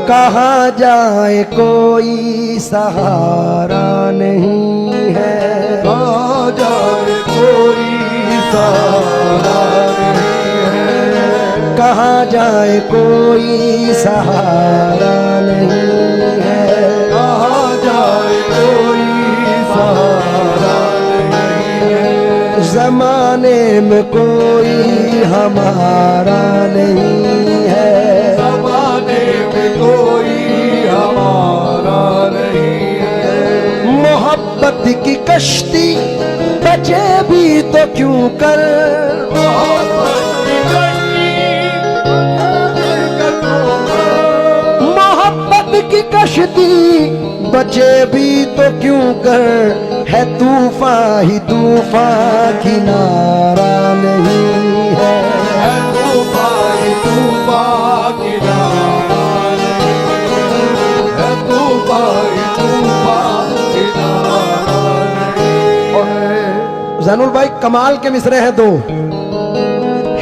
कहाँ जाए कोई सहारा नहीं है, कहाँ जाए कोई सहारा नहीं है, कहाँ जाए कोई सहारा नहीं है, कहाँ जाए कोई सहारा नहीं है, जमाने में कोई हमारा नहीं है, जमाने में कोई हमारा नहीं है, मोहब्बत की कश्ती बचे भी तो क्यों कर, मोहब्बत की कश्ती बचे भी तो क्यों कर, है तूफान ही तूफान किनारा नहीं है, तूफान किनारा नहीं है, तूफान किनारा नहीं है। ज़ैनुल भाई कमाल के मिसरे हैं दो,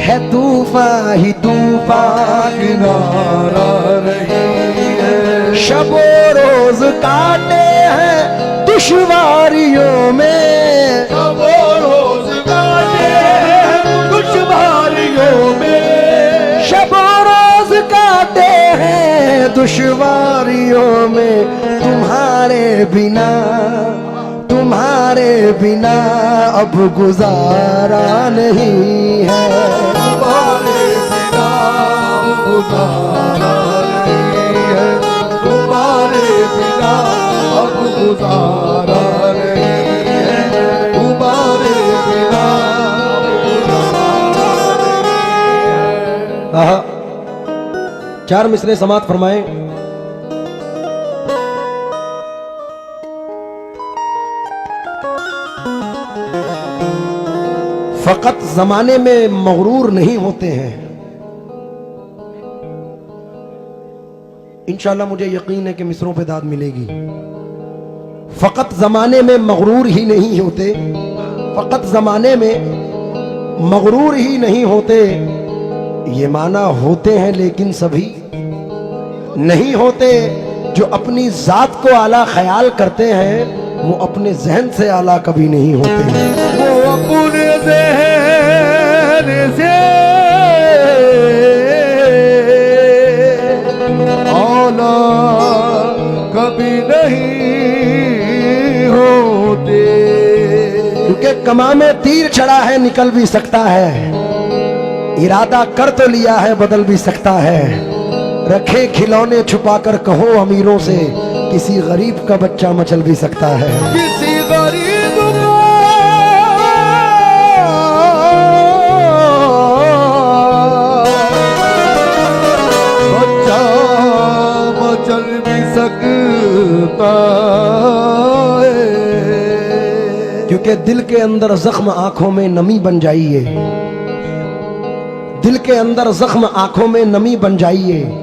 है तूफान ही तूफान किनारा नहीं है, शबो रोज काटे हैं दुश्वारियों में, शबो रोज काटे हैं दुश्वारियों में, शबो रोज काटे हैं दुश्वारियों में, तुम्हारे बिना अब गुजारा नहीं है, तुम्हारे बिना गुजारा नहीं है, तुम्हारे बिना अब गुजारा नहीं है, तुम्हारे बिना गुजारा नहीं है। आहा, चार मिसरे समात फरमाए। फकत जमाने में मगरूर नहीं होते हैं, इंशाल्लाह मुझे यकीन है कि मिसरों पे दाद मिलेगी। फकत जमाने में मगरूर ही नहीं होते, फकत जमाने में मगरूर ही नहीं होते, ये माना होते हैं लेकिन सभी नहीं होते। जो अपनी जात को आला ख्याल करते हैं वो अपने जहन से आला कभी नहीं होते हैं, वो अपने ज़हन से आला कभी नहीं होते, क्योंकि कमा में तीर चढ़ा है निकल भी सकता है, इरादा कर तो लिया है बदल भी सकता है। रखे खिलौने छुपाकर कहो अमीरों से, किसी गरीब का बच्चा मचल भी सकता है। किसी गरीब को बच्चा मचल भी सकता है, क्योंकि दिल के अंदर जख्म आंखों में नमी बन जाइए, दिल के अंदर जख्म आंखों में नमी बन जाइए,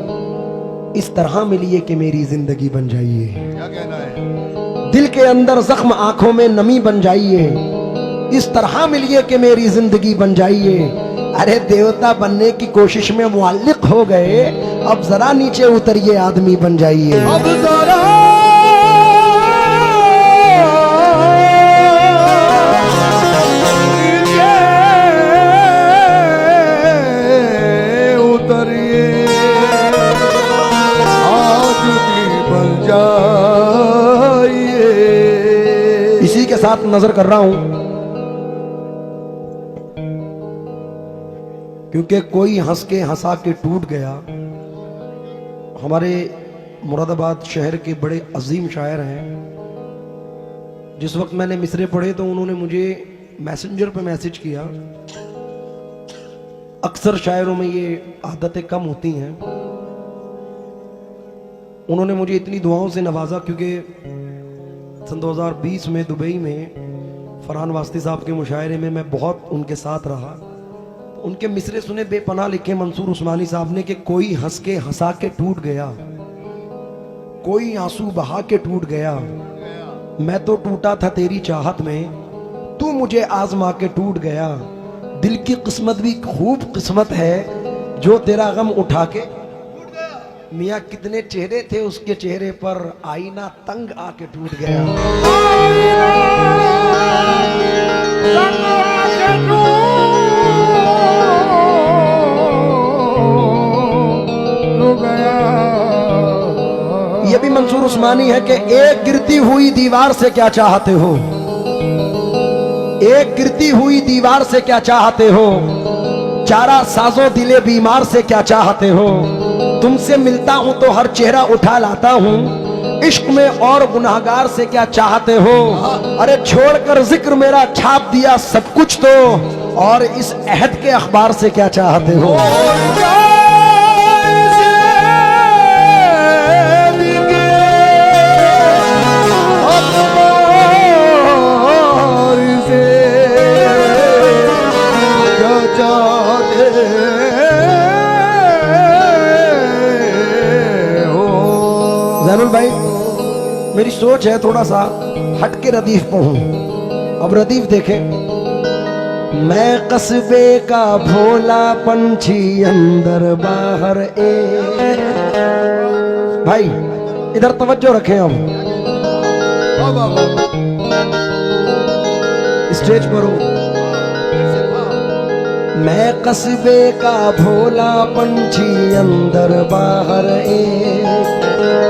इस तरह मिलिए कि मेरी जिंदगी बन जाइए। क्या कहना है? दिल के अंदर जख्म आंखों में नमी बन जाइए, इस तरह मिलिए कि मेरी जिंदगी बन जाइए। अरे देवता बनने की कोशिश में मुअल्लिक हो गए, अब जरा नीचे उतरिए आदमी बन जाइए। अब जरा उतरिए, आदमी बन जाइए। इसी के साथ नजर कर रहा हूं, क्योंकि कोई हंस के हंसा के टूट गया। हमारे मुरादाबाद शहर के बड़े अजीम शायर हैं, जिस वक्त मैंने मिसरे पढ़े तो उन्होंने मुझे मैसेंजर पे मैसेज किया। अक्सर शायरों में ये आदतें कम होती हैं। उन्होंने मुझे इतनी दुआओं से नवाजा, क्योंकि सन 2020 में दुबई में फरहान वास्ती साहब के मुशायरे में मैं बहुत उनके साथ रहा। उनके मिसरे सुने बेपनाह लिखे मंसूर उस्मानी साहब ने कि कोई हंस के हंसा के टूट गया, कोई आंसू बहा के टूट गया, मैं तो टूटा था तेरी चाहत में, तू मुझे आजमा के टूट गया। दिल की किस्मत भी खूब किस्मत है, जो तेरा गम उठा के मियाँ कितने चेहरे थे उसके चेहरे पर, आईना तंग आके टूट गया। ये भी मंसूर उस्मानी है कि एक गिरती हुई दीवार से क्या चाहते हो, एक गिरती हुई दीवार से क्या चाहते हो, चारा साजो दिले बीमार से क्या चाहते हो। तुमसे मिलता हूं तो हर चेहरा उठा लाता हूं, इश्क में और गुनाहगार से क्या चाहते हो। अरे छोड़कर जिक्र मेरा छाप दिया सब कुछ तो, और इस अहद के अखबार से क्या चाहते हो। जैनुल भाई, मेरी सोच है थोड़ा सा हट के रदीफ पढ़ूं। अब रदीफ देखें। मैं कस्बे का भोला पंछी अंदर बाहर भाई इधर तवज्जो रखें। हम स्टेज पर हूं। मैं कस्बे का भोला पंछी अंदर बाहर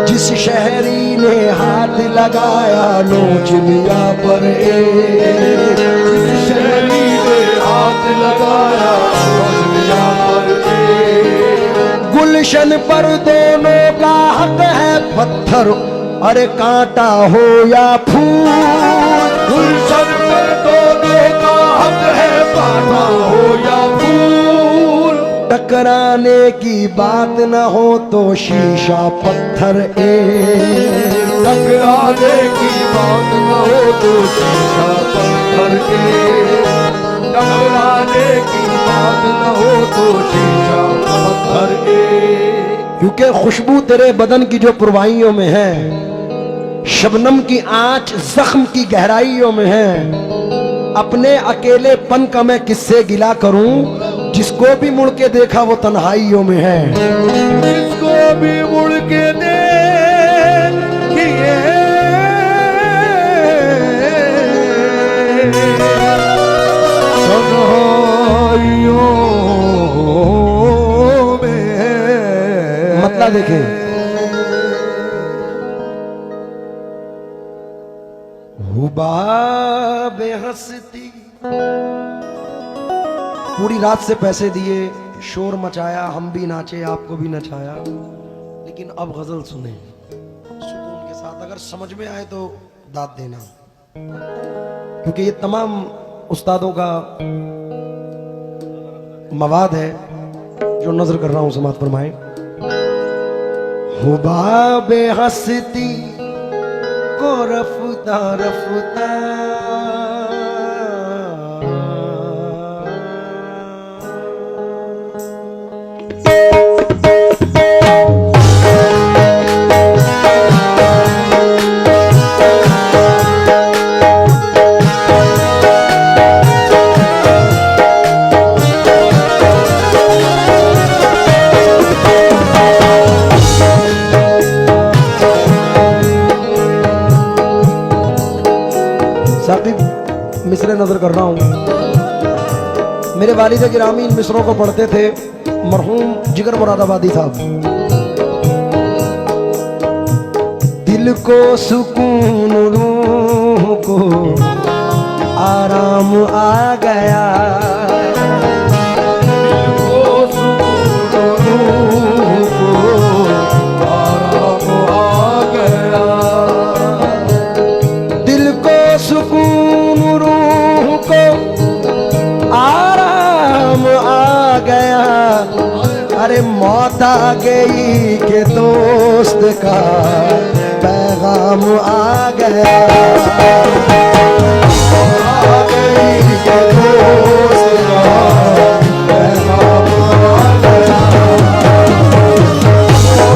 जिस शहरी ने हाथ लगाया नोच लिया पर जिस शहरी ने हाथ लगाया नोच लिया पर गुलशन पर दोनों का हक है पत्थर, अरे कांटा हो या फूल। गुलशन पर दोनों का हक है कांटा हो या फूल। टकराने की बात न हो तो शीशा पत्थर टकराने की बात न हो तो शीशा पत्थर टकराने की बात न हो तो शीशा पत्थर क्योंकि खुशबू तेरे बदन की जो पुरवाइयों में है, शबनम की आंच जख्म की गहराइयों में है। अपने अकेलेपन का मैं किससे गिला करूं, जिसको भी मुड़ के देखा वो तन्हाइयों में है। जिसको भी मुड़ के देखिए तन्हाइयों में। मतलब देखें, हुबा बेहस्ती पूरी रात से पैसे दिए, शोर मचाया, हम भी नाचे, आपको भी नचाया। लेकिन अब गजल सुने सुकून के साथ। अगर समझ में आए तो दाद देना, क्योंकि ये तमाम उस्तादों का मवाद है जो नजर कर रहा हूं, समात फरमाएं। हुबा बेहस्ती को रफ्ता रफ्ता मिसरे नजर कर रहा हूं। मेरे वालिद गिरामी इन मिसरों को पढ़ते थे, मरहूम जिगर मुरादाबादी साहब। दिल को सुकून, रूह को आराम आ गया। दिल को सुकून, रूह को आराम आ गया। दिल को सुकून, रूह को आराम आ गया। अरे मौत आ गई के दोस्त का पैगाम आ गया। आ गई के दोस्त का पैगाम आ गया।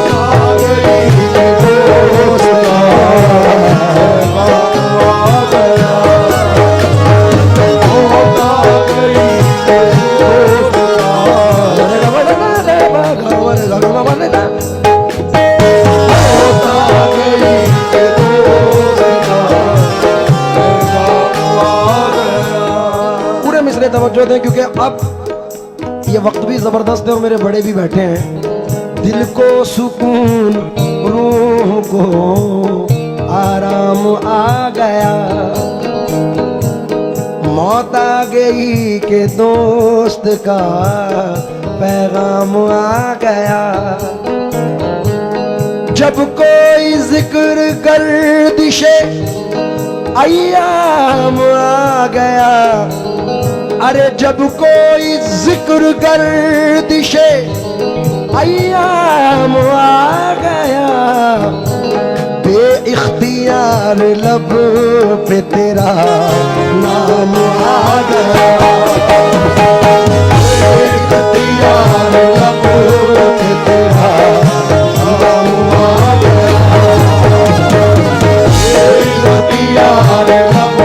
आ गई के दोस्त का होता गई के दोस्त का पैगाम आ गया। पूरे मिसरे तवज्जो दें क्योंकि अब ये वक्त भी जबरदस्त है और मेरे बड़े भी बैठे हैं। दिल को सुकून, रूह को आराम आ गया, मौत आ गई के दोस्त का पैगाम आ गया। जब कोई जिक्र गर्दिशे अय्याम आ गया, अरे जब कोई जिक्र गर्दिशे अय्याम आ गया, बेइख्तियार लब पे तेरा नाम आ गया, बेइख्तियार लब पे तेरा नाम आ गया, बेइख्तियार लब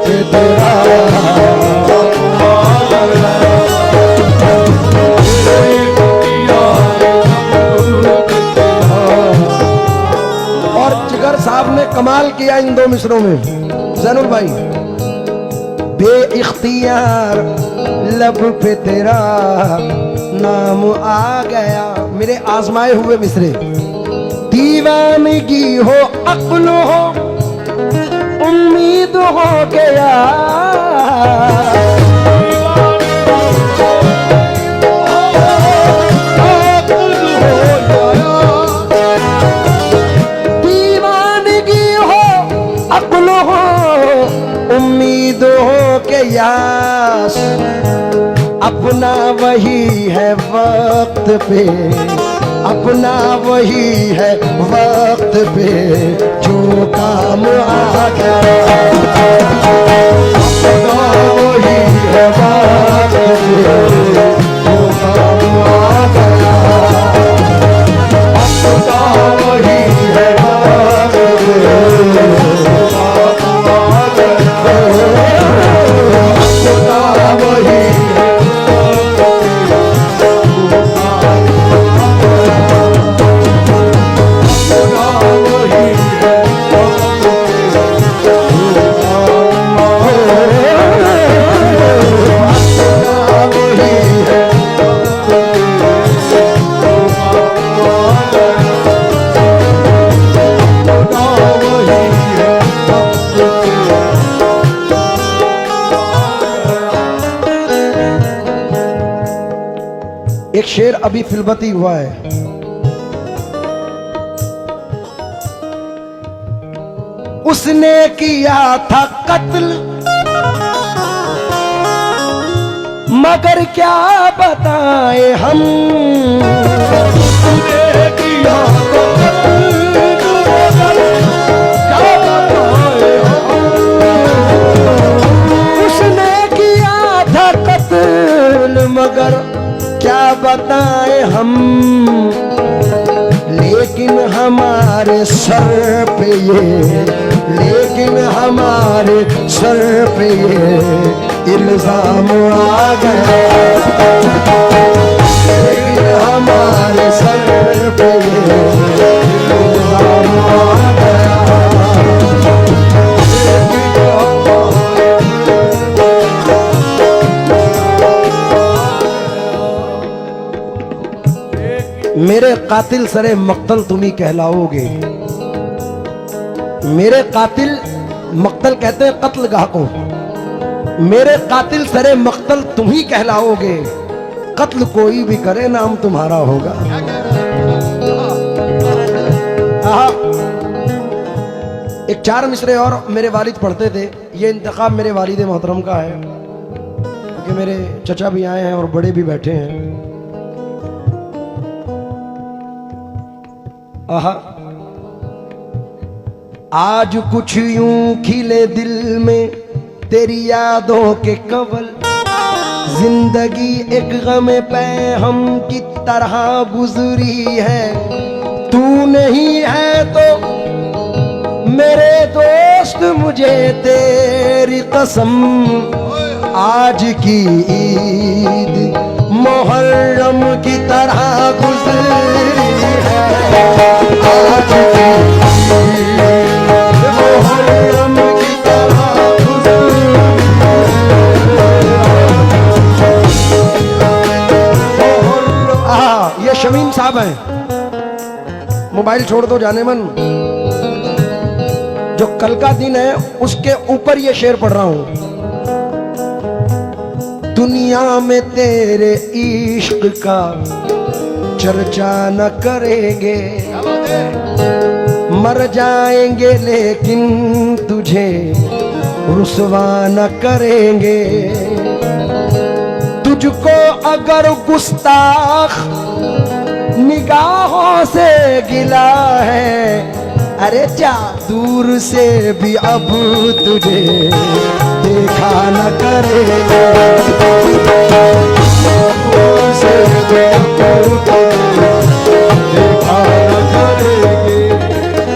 पे तेरा साहब ने कमाल किया इन दो मिसरों में। ज़ैनुल भाई, बेइख्तियार लब पे तेरा नाम आ गया, मेरे आजमाए हुए मिसरे। दीवानगी हो, अक्ल हो, उम्मीद हो गया, उम्मीद हो के यास अपना वही है वक्त पे, अपना वही है वक्त पे जो काम आ गया, अपना वही है वक्त पे जो काम आ गया, अपना वही है वक्त पे एक शेर अभी फिल्बती हुआ है। उसने किया था कत्ल मगर क्या बताए हम, उसने किया था कत्ल मगर क्या बताए हम, उसने किया था कत्ल मगर क्या बताए हम, लेकिन हमारे सर पे ये, लेकिन हमारे सर पे ये इल्जाम आ गया, लेकिन हमारे सर पे ये इल्जाम आ गया, मेरे कातिल सरे मक्तल तुम ही कहलाओगे, मेरे कातिल, मक्तल कहते हैं कत्ल गाह को, मेरे कातिल सरे मक्तल तुम ही कहलाओगे, कत्ल कोई भी करे नाम तुम्हारा होगा। एक 4 मिसरे और मेरे वालिद पढ़ते थे, ये इंतखाब मेरे वालिद मोहतरम का है क्योंकि मेरे चचा भी आए हैं और बड़े भी बैठे हैं। आज कुछ यूं खिले दिल में तेरी यादों के कवल, जिंदगी एक गम पैहम की तरह गुजरी है, तू नहीं है तो मेरे दोस्त मुझे तेरी कसम, आज की ईद मुहर्रम की तरह गुजरी है आज की मुहर्रम की तरह गुजरी है। ये शमीम साहब हैं, मोबाइल छोड़ दो जाने मन। जो कल का दिन है उसके ऊपर ये शेर पढ़ रहा हूं। दुनिया में तेरे इश्क का चर्चा न करेंगे, मर जाएंगे लेकिन तुझे रुसवा न करेंगे। तुझको अगर गुस्ताख निगाहों से गिला है, अरे जा दूर से भी अब तुझे देखा न करेंगे। दूर से भी अब तुझे देखा न करेंगे।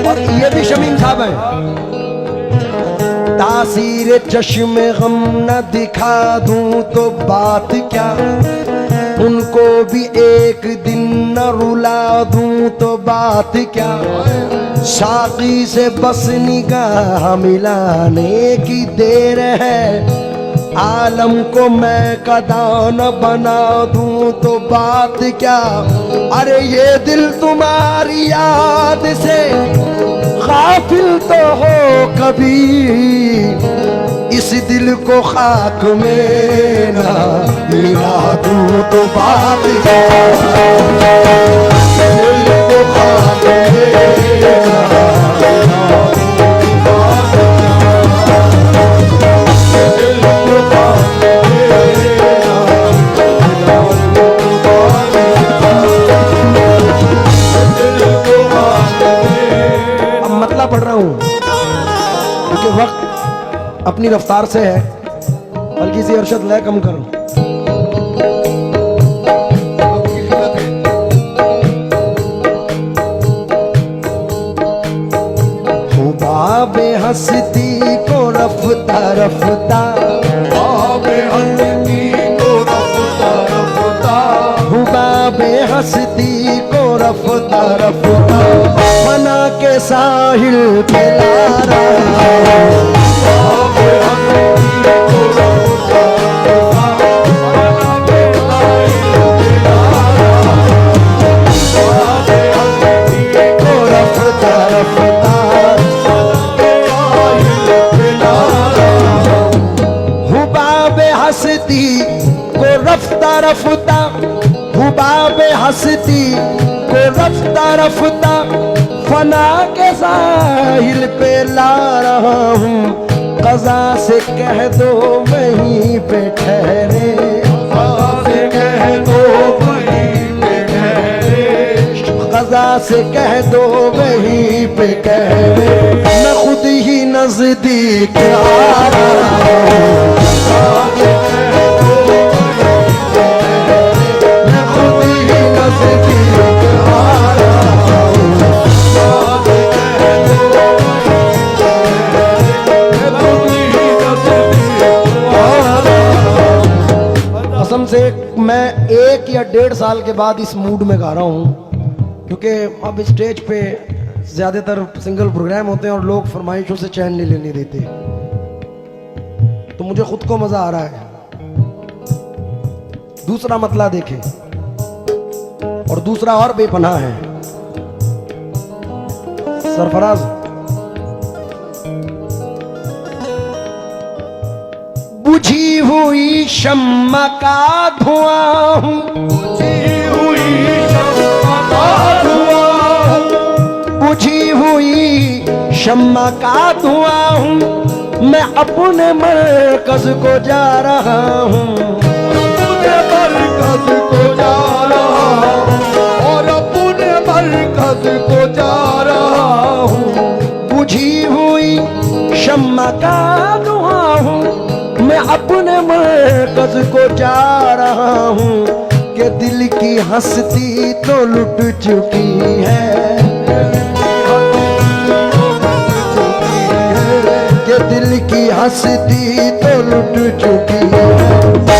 और ये भी शमीम साहब है। तासीर चश्मे गम न दिखा दूं तो बात क्या, उनको भी एक दिन न रुला दूं तो बात क्या। साकी से बस निगाह मिलाने की देर है, आलम को मैं कदा न बना दूं तो बात क्या। अरे ये दिल तुम्हारी याद से गाफिल तो हो कभी, इस दिल को खाक में ना मिला दूं तो बात क्या। दिल को खाक में ना मिला दूं तो बात क्या। दिल को खाक में ना मिला दूं तो बात क्या। दिल को खाक में। अब मतलब पढ़ रहा हूँ क्योंकि वक्त अपनी रफ्तार से है, हल्की सी अरशद लय कम करो। हुबाबे हंसती को रफ्ता रफ्ता, हुबाबे हंसती को रफ्ता रफ्ता, हुबाबे हंसती को रफ्ता रफ्ता, मना के साहिल पे ला रहा है। हंसती को रफ्ता रफ्ता, हुबाबे हंसती को रफ्ता रफ्ता, फना के साहिल पे ला रहा हूँ। क़ज़ा से कह दो वहीं पे ठहरे, क़ज़ा से कह दो वहीं पे ठहरे, क़ज़ा से कह दो वहीं पे ठहरे। मैं खुद ही नज़दीक आ रहा हूँ, मैं खुद ही नज़दीक आ रहा हूँ। कसम से मैं 1 या 1.5 साल के बाद इस मूड में गा रहा हूँ, क्योंकि अब स्टेज पे ज्यादातर सिंगल प्रोग्राम होते हैं और लोग फरमाइशों से चैन नहीं लेने देते, तो मुझे खुद को मजा आ रहा है। दूसरा मतला देखें, और दूसरा और बेपनाह है। सरफराज, बुझी हुई शम्मा का धुआं हूँ, बुझी हुई शम्मा का धुआं हूँ, बुझी हुई शम्मा का धुआं हूँ। मैं अपने मरकज को जा रहा हूँ, अपने मरकज को जा रहा हूँ, और अपने मरकज को जा रहा हूँ। बुझी हुई शम्मा का धुआं हूँ, मैं अपने मरकज को जा रहा हूँ। कि दिल की हंसती तो लुट चुकी है, कि दिल की हंसती तो लुट चुकी है।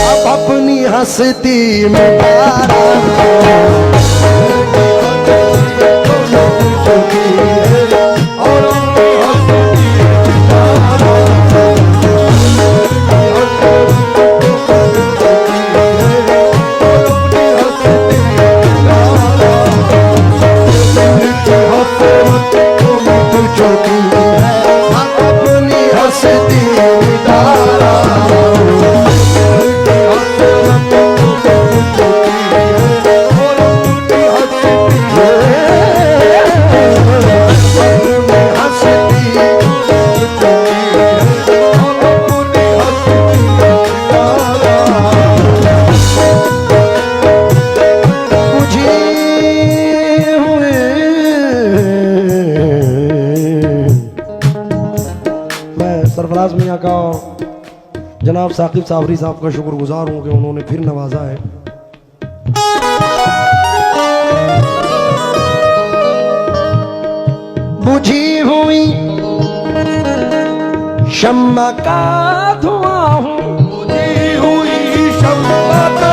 अब अपनी हस्ती मिटा रहा चुकी है और अपनी हस्ती मिटा रहा अपनी हस्ती मिटा सरफराज मियाँ का जनाब साकिब साबरी साहब का शुक्रगुजार हूँ कि उन्होंने फिर नवाजा है। बुझी हुई शम्मा का धुआं हूँ, बुझी हुई शम्मा का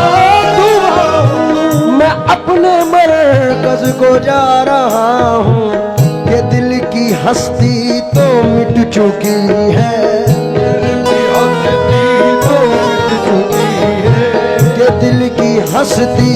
धुआं हूँ, मैं अपने मरकज को जा रहा हूँ कि दिल की हस्ती तो मिट चुकी है, हस्ती तो मिट चुकी है, कि दिल की हस्ती